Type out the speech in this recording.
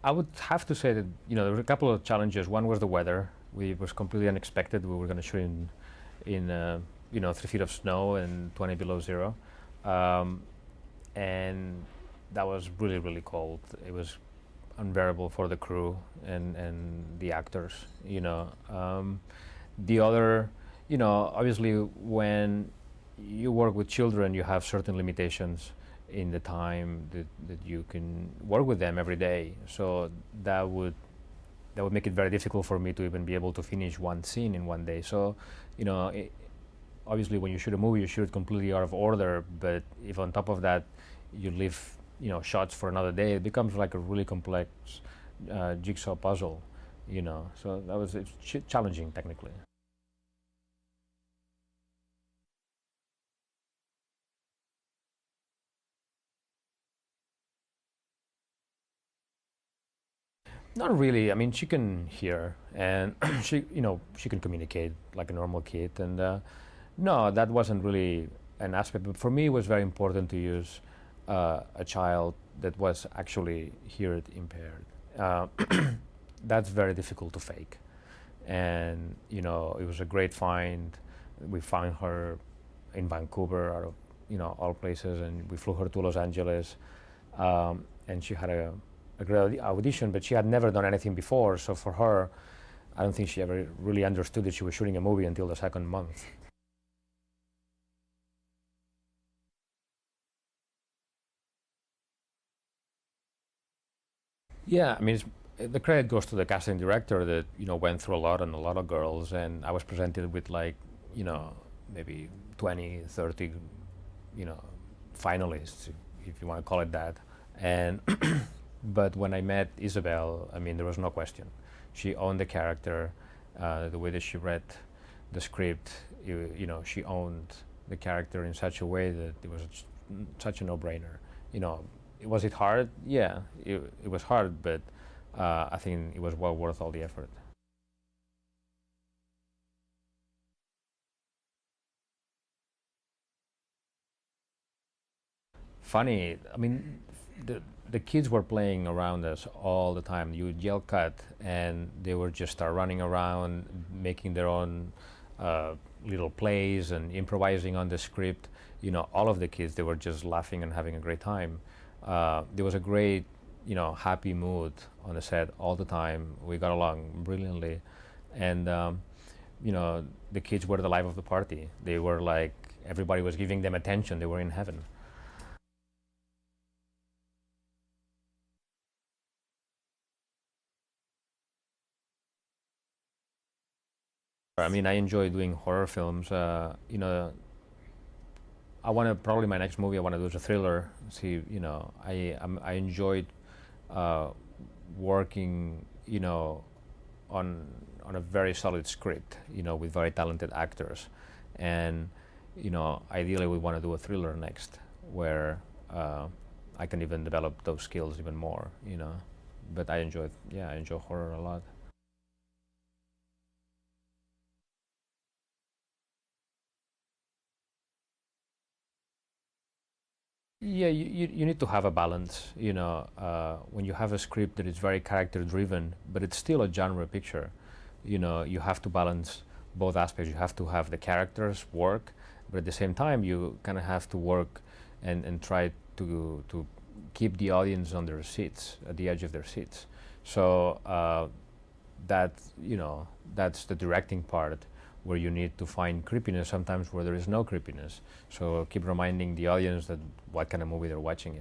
I would have to say that there were a couple of challenges. One was the weather. It was completely unexpected. We were going to shoot in 3 feet of snow and 20 below zero, and that was really really cold. It was unbearable for the crew and the actors. The other, obviously when you work with children, you have certain limitations in the time that you can work with them every day. So that would make it very difficult for me to even be able to finish one scene in one day. So, obviously when you shoot a movie, you shoot it completely out of order. But if on top of that you leave, shots for another day, it becomes like a really complex jigsaw puzzle. So that was challenging technically. Not really. I mean, she can hear, and she can communicate like a normal kid. And no, that wasn't really an aspect. But for me, it was very important to use a child that was actually hearing impaired. Uh, that's very difficult to fake, and it was a great find. We found her in Vancouver, out of all places, and we flew her to Los Angeles, and she had a great audition, but she had never done anything before. So for her, I don't think she ever really understood that she was shooting a movie until the second month. Yeah, I mean, the credit goes to the casting director that went through a lot and a lot of girls, and I was presented with like maybe 20, 30 you know finalists, if you want to call it that. And but when I met Isabel, I mean, there was no question. She owned the character, the way that she read the script. She owned the character in such a way that it was such a no-brainer. Was it hard? Yeah, it was hard, but I think it was well worth all the effort. Funny, I mean, the kids were playing around us all the time. You would yell cut, and they would just start running around, making their own uh, little plays and improvising on the script. All of the kids, they were just laughing and having a great time. There was a great, happy mood on the set all the time. We got along brilliantly, and the kids were the life of the party. They were like, everybody was giving them attention. They were in heaven. I mean, I enjoy doing horror films. I want to, probably my next movie I want to do is a thriller. See, I enjoyed uh, working, on a very solid script, with very talented actors, and ideally we want to do a thriller next, where I can even develop those skills even more. But I enjoy horror a lot. Yeah, you need to have a balance. When you have a script that is very character driven, but it's still a genre picture, you have to balance both aspects. You have to have the characters work, but at the same time, you kind of have to work and try to keep the audience on their seats, at the edge of their seats. So that that's the directing part, where you need to find creepiness sometimes where there is no creepiness. So keep reminding the audience that what kind of movie they're watching.